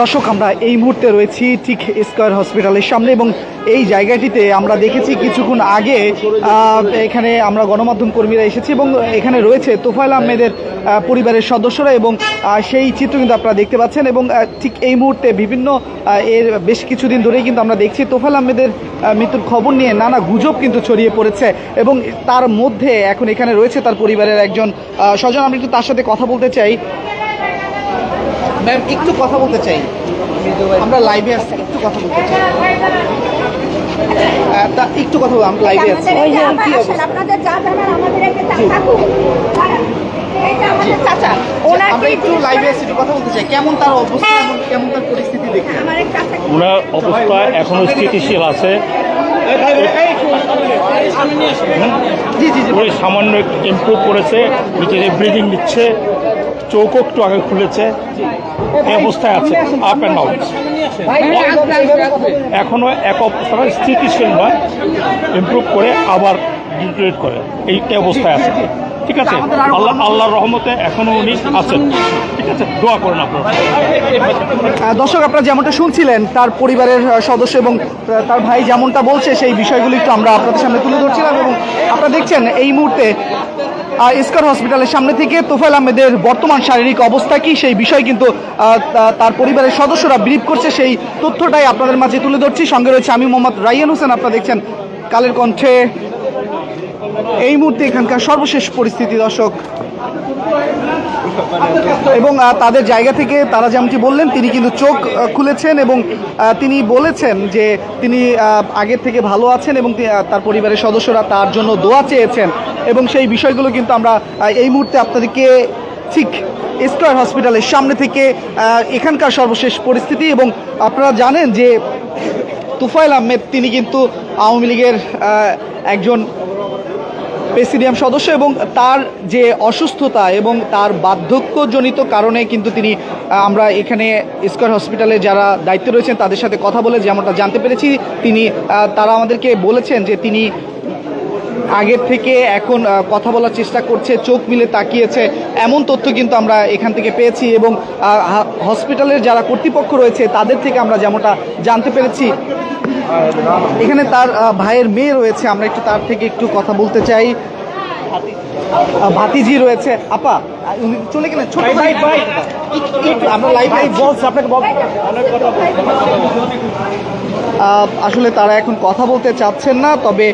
দর্শক, আমরা এই মুহূর্তে রয়েছি ঠিক স্কয়ার হসপিটালের সামনে এবং এই জায়গাটিতে আমরা দেখেছি কিছুক্ষণ আগে এখানে আমরা গণমাধ্যম কর্মীরা এসেছি এবং এখানে রয়েছে তোফায়েল আহমেদের পরিবারের সদস্যরা এবং সেই চিত্র কিন্তু আপনারা দেখতে পাচ্ছেন। এবং ঠিক এই মুহূর্তে বিভিন্ন এর বেশ কিছুদিন ধরেই কিন্তু আমরা দেখছি তোফায়েল আহমেদের মৃত্যুর খবর নিয়ে নানা গুজব কিন্তু ছড়িয়ে পড়েছে এবং তার মধ্যে এখন এখানে রয়েছে তার পরিবারের একজন স্বজন। আমি একটু তার সাথে কথা বলতে চাই। ম্যাম, একটু কথা বলতে চাই, আমরা লাইভে আসছি, একটু কথা বলতে চাই। একটু কথা বলবো, আমরা লাইভে আসছি। আমরা একটু লাইভে আসছি, একটু কথা বলতে চাই। কেমন তার অবস্থা এবং কেমন তার পরিস্থিতি দেখে? ওনার অবস্থা এখনো স্থিতিশীল আছে। উনি সামান্য একটু ইমপ্রুভ করেছে, ভিতরে ব্রিদিং নিচ্ছে, চোখও একটু আগে খুলেছে, এই অবস্থায় আছে। আপ অ্যান্ড ডাউন এখনো এক অবস্থায় স্থিতিশীল নয়, ইমপ্রুভ করে আবার ডিটেরিয়েট করে এই অবস্থায় আছে। ঠিক আছে, আল্লাহর রহমতে এখনো উনি আছেন। ঠিক আছে, দোয়া করেন আপনারা। দর্শক, আপনারা যেমনটা শুনছিলেন তার পরিবারের সদস্য এবং তার ভাই যেমনটা বলছে সেই বিষয়গুলি একটু আমরা আপনাদের সামনে তুলে ধরছিলাম। এবং আপনারা দেখছেন এই মুহূর্তে স্কয়ার হসপিটালের সামনে থেকে তোফায়েল আহমেদের বর্তমান শারীরিক অবস্থা কি সেই বিষয় কিন্তু তার পরিবারের সদস্যরা ব্রিফ করছে, সেই তথ্যটাই আপনাদের মাঝে তুলে ধরছি। সঙ্গে রয়েছে আমি মোহাম্মদ রাইয়ান হোসেন। আপনারা দেখছেন কালের কণ্ঠে এই মুহূর্তে এখানকার সর্বশেষ পরিস্থিতি দর্শক। এবং তাদের জায়গা থেকে তারা যেমনটি বললেন, তিনি কিন্তু চোখ খুলেছেন এবং তিনি বলেছেন যে তিনি আগের থেকে ভালো আছেন এবং তার পরিবারের সদস্যরা তার জন্য দোয়া চেয়েছেন। এবং সেই বিষয়গুলো কিন্তু আমরা এই মুহূর্তে আপনাদেরকে ঠিক স্কয়ার হসপিটালের সামনে থেকে এখানকার সর্বশেষ পরিস্থিতি। এবং আপনারা জানেন যে তোফায়েল আহমেদ তিনি কিন্তু আওয়ামী লীগের একজন প্রেসিডিয়াম সদস্য এবং তার যে অসুস্থতা এবং তার বার্ধক্যজনিত কারণে কিন্তু তিনি আমরা এখানে স্কয়ার হসপিটালে যারা দায়িত্বে রয়েছেন তাদের সাথে কথা বলে যেমনটা জানতে পেরেছি, তারা আমাদেরকে বলেছেন যে তিনি আগের থেকে এখন কথা বলার চেষ্টা করছে, চোখ মিলে তাকিয়েছে, এমন তথ্য কিন্তু আমরা এখান থেকে পেয়েছি। এবং হসপিটালের যারা কর্তৃপক্ষ রয়েছে তাদের থেকে আমরা যেমনটা জানতে পেরেছি, এখানে তার ভাইয়ের মেয়ে রয়েছে, আমরা একটু তার থেকে একটু কথা বলতে চাই। ভাতিজি রয়েছে। আপা, উনি চলে গেলেন, ছোট ভাই আমরা লাইভ বলছি আপনাকে আসলে তারা এখন কথা বলতে চাচ্ছেন না, তবে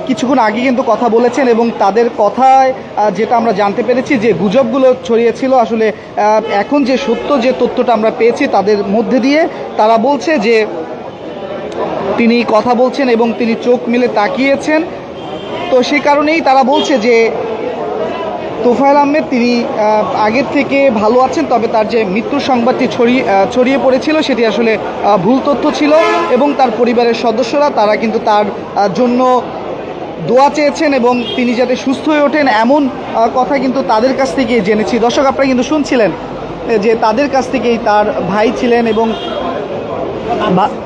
কিছুক্ষণ আগে কিন্তু কথা বলেছেন এবং তাদের কথায় যেটা আমরা জানতে পেরেছি যে গুজবগুলো ছড়িয়েছিল, আসলে এখন যে সত্য যে তথ্যটা আমরা পেয়েছি তাদের মধ্যে দিয়ে তারা বলছে যে তিনি কথা বলছেন এবং তিনি চোখ মিলে তাকিয়েছেন। তো সেই কারণেই তারা বলছে যে তোফায়েল আহমেদ তিনি আগের থেকে ভালো আছেন, তবে তার যে মৃত্যুর সংবাদটি ছড়িয়ে পড়েছিল সেটি আসলে ভুল তথ্য ছিল এবং তার পরিবারের সদস্যরা তারা কিন্তু তার জন্য দোয়া চেয়েছেন এবং তিনি যাতে সুস্থ হয়ে ওঠেন এমন কথা কিন্তু তাদের কাছ থেকে জেনেছি। দর্শক, আপনারা কিন্তু শুনছিলেন যে তাদের কাছ থেকেই তার ভাই ছিলেন এবং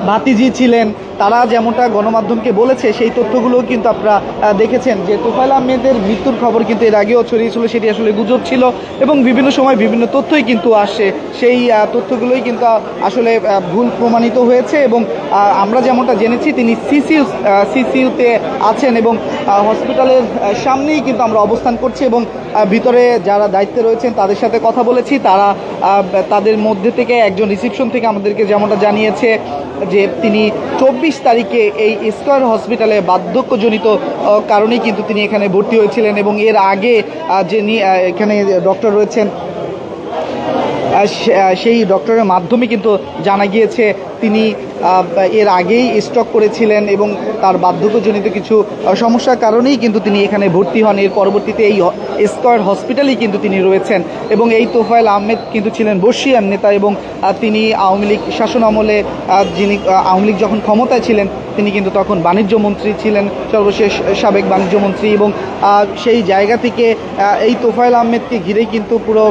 ভাতিজি ছিলেন, তারা যেমনটা গণমাধ্যমকে বলেছে সেই তথ্যগুলো কিন্তু আপনারা দেখেছেন যে তোফায়েল আহমেদের মৃত্যুর খবর কিন্তু এর আগেও ছড়িয়েছিল, সেটি আসলে গুজব ছিল এবং বিভিন্ন সময় বিভিন্ন তথ্যই কিন্তু আসে, সেই তথ্যগুলোই কিন্তু আসলে ভুল প্রমাণিত হয়েছে। এবং আমরা যেমনটা জেনেছি তিনি সিসিইউতে আছেন এবং হসপিটালের সামনেই কিন্তু আমরা অবস্থান করছি এবং ভিতরে যারা দায়িত্বে রয়েছেন তাদের সাথে কথা বলেছি। তারা তাদের মধ্যে থেকে একজন রিসিপশন থেকে আমাদেরকে যেমনটা জানিয়েছে যে তিনি 24 তারিখে এই স্কয়ার হসপিটালে বার্ধক্যজনিত কারণেই কিন্তু তিনি এখানে ভর্তি হয়েছিলেন এবং এর আগে যিনি এখানে ডক্টর রয়েছেন সেই ডক্টরের মাধ্যমে কিন্তু জানা গিয়েছে তিনি এর আগেই স্ট্রোক করেছিলেন এবং তার বার্ধক্যজনিত কিছু সমস্যার কারণেই কিন্তু তিনি এখানে ভর্তি হন। এর পরবর্তীতে এই স্কয়ার হসপিটালেই কিন্তু তিনি রয়েছেন এবং এই তোফায়েল আহমেদ কিন্তু ছিলেন বর্ষীয়ান নেতা এবং তিনি আওয়ামী লীগ শাসন আমলে যিনি আওয়ামী লীগ যখন ক্ষমতায় ছিলেন তিনি কিন্তু তখন বাণিজ্য মন্ত্রী ছিলেন, সর্বশেষ সাবেক বাণিজ্য মন্ত্রী। এবং সেই জায়গা থেকে এই তোফায়েল আহমেদকে ঘিরেই কিন্তু পুরো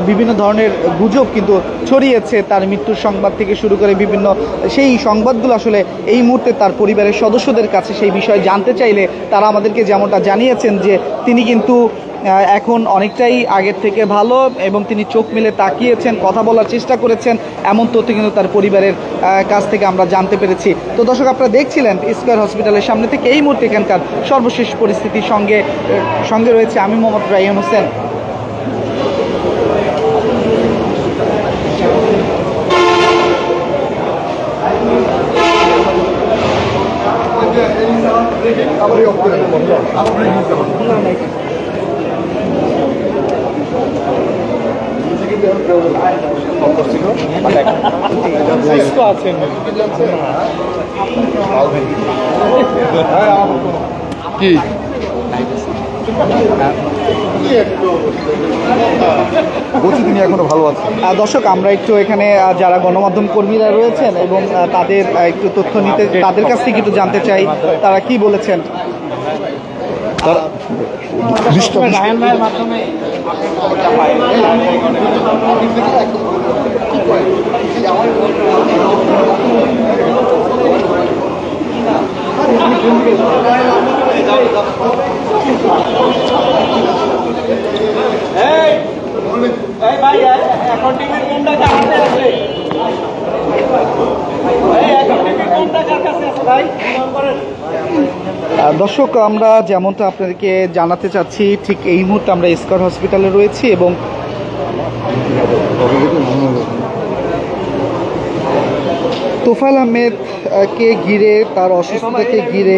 বিভিন্ন ধরনের গুজব কিন্তু ছড়িয়েছে, তার মৃত্যুর সংবাদ থেকে শুরু করে বিভিন্ন সেই সংবাদগুলো আসলে এই মুহূর্তে তার পরিবারের সদস্যদের কাছে সেই বিষয়ে জানতে চাইলে তারা আমাদেরকে যেমনটা জানিয়েছেন যে তিনি কিন্তু এখন অনেকটাই আগের থেকে ভালো এবং তিনি চোখ মেলে তাকিয়েছেন, কথা বলার চেষ্টা করেছেন, এমন তথ্য কিন্তু তার পরিবারের কাছ থেকে আমরা জানতে পেরেছি। তো দর্শক, আপনারা দেখছিলেন স্কয়ার হসপিটালের সামনে থেকে এই মুহূর্তে এখানকার সর্বশেষ পরিস্থিতির সঙ্গে রয়েছে আমি মোহাম্মদ রায়হান হোসেন। কি বলছি তিনি এখনো ভালো আছেন। দর্শক, আমরা একটু এখানে যারা গণমাধ্যম কর্মীরা রয়েছেন এবং তাদের একটু তথ্য নিতে, তাদের কাছ থেকে একটু জানতে চাই তারা কি বলেছেন। তার দর্শক, আমরা যেমনটা আপনাদেরকে জানাতে চাচ্ছি, ঠিক এই মুহূর্তে আমরা স্কয়ার হসপিটালে রয়েছি এবং তোফায়েল আহমেদকে ঘিরে, তার অসুস্থতাকে ঘিরে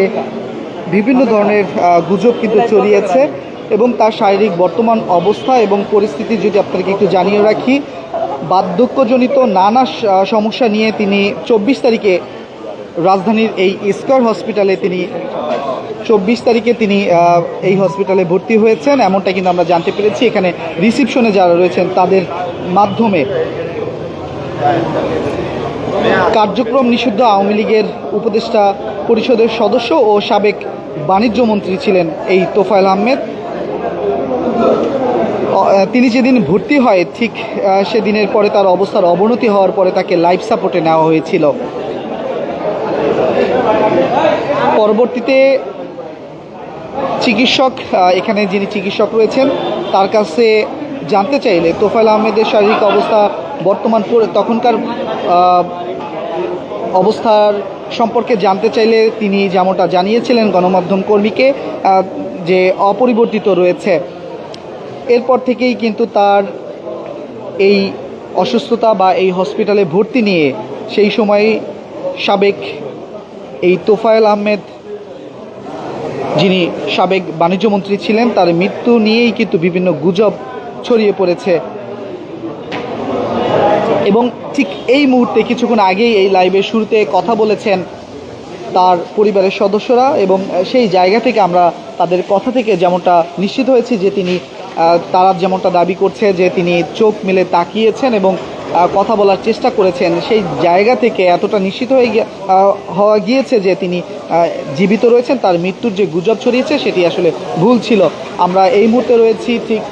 বিভিন্ন ধরনের গুজব কিন্তু ছড়িয়েছে এবং তার শারীরিক বর্তমান অবস্থা এবং পরিস্থিতি যদি আপনাদেরকে একটু জানিয়ে রাখি, বার্ধক্যজনিত নানা সমস্যা নিয়ে তিনি 24 তারিখে রাজধানীর এই স্কয়ার হসপিটালে তিনি 24 তারিখে তিনি এই হসপিটালে ভর্তি হয়েছেন, এমনটা কিন্তু আমরা জানতে পেরেছি এখানে রিসিপশনে যারা রয়েছেন তাদের মাধ্যমে। কার্যক্রম নিষিদ্ধ আওয়ামী লীগের উপদেষ্টা পরিষদের সদস্য ও সাবেক বাণিজ্য মন্ত্রী ছিলেন এই তোফায়েল আহমেদ। তিনি যেদিন ভর্তি হয় ঠিক সেদিনের পরে তার অবস্থার অবনতি হওয়ার পরে তাকে লাইফ সাপোর্টে নেওয়া হয়েছিল। পরবর্তীতে চিকিৎসক, এখানে যিনি চিকিৎসক রয়েছেন তার কাছে জানতে চাইলে তোফায়েল আহমেদের শারীরিক অবস্থা বর্তমান তখনকার অবস্থার সম্পর্কে জানতে চাইলে তিনি যেমনটা জানিয়েছিলেন গণমাধ্যম কর্মীকে যে অপরিবর্তিত রয়েছে। এরপর থেকেই কিন্তু তার এই অসুস্থতা বা এই হসপিটালে ভর্তি নিয়ে সেই সময় সাবেক এই তোফায়েল আহমেদ, যিনি সাবেক বাণিজ্যমন্ত্রী ছিলেন, তার মৃত্যু নিয়েই কিন্তু বিভিন্ন গুজব ছড়িয়ে পড়েছে। এবং ঠিক এই মুহূর্তে কিছুক্ষণ আগেই এই লাইভের শুরুতে কথা বলেছেন তার পরিবারের সদস্যরা এবং সেই জায়গা থেকে আমরা তাদের কথা থেকে যেমনটা নিশ্চিত হয়েছি যে তারা যেমনটা দাবি করছে যে তিনি চোখ মেলে তাকিয়েছেন এবং কথা বলার চেষ্টা করেছেন, সেই জায়গা থেকে এতটা নিশ্চিত হওয়া গিয়েছে যে তিনি জীবিত রয়েছেন। তার মৃত্যুর যে গুজব ছড়িয়েছে সেটি আসলে ভুল ছিল। আমরা এই মুহূর্তে রয়েছি ঠিক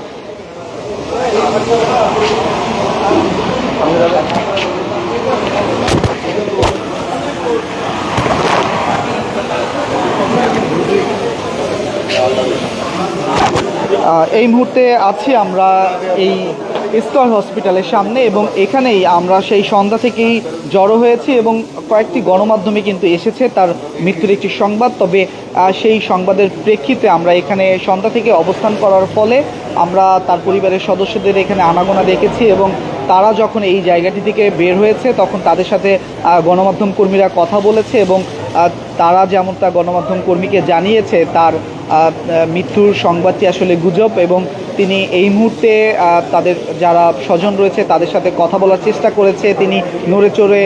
এই মুহূর্তে আছি আমরা এই স্কয়ার হসপিটালের সামনে এবং এখানেই আমরা সেই সন্ধ্যা থেকেই জড়ো হয়েছি এবং কয়েকটি গণমাধ্যমে কিন্তু এসেছে তার মৃত্যুর একটি সংবাদ। তবে সেই সংবাদের প্রেক্ষিতে আমরা এখানে সন্ধ্যা থেকে অবস্থান করার ফলে আমরা তার পরিবারের সদস্যদের এখানে আনাগোনা দেখেছি এবং তারা যখন এই জায়গাটি থেকে বের হয়েছে তখন তাদের সাথে গণমাধ্যম কর্মীরা কথা বলেছে এবং তারা যেমনটা গণমাধ্যম কর্মীকে জানিয়েছে তার মৃত্যুর সংবাদটি আসলে গুজব এবং তিনি এই মুহূর্তে তাদের যারা স্বজন রয়েছে তাদের সাথে কথা বলার চেষ্টা করেছে, তিনি নড়ে চড়ে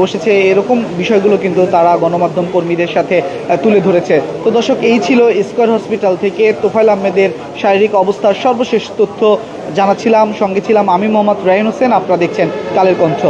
বসেছে, এরকম বিষয়গুলো কিন্তু তারা গণমাধ্যম কর্মীদের সাথে তুলে ধরেছে। তো দর্শক, এই ছিল স্কয়ার হসপিটাল থেকে তোফায়েল আহমেদের শারীরিক অবস্থার সর্বশেষ তথ্য জানাচ্ছিলাম। সঙ্গে ছিলাম আমি মোহাম্মদ রায়হান হোসেন। আপনারা দেখছেন কালের কণ্ঠ।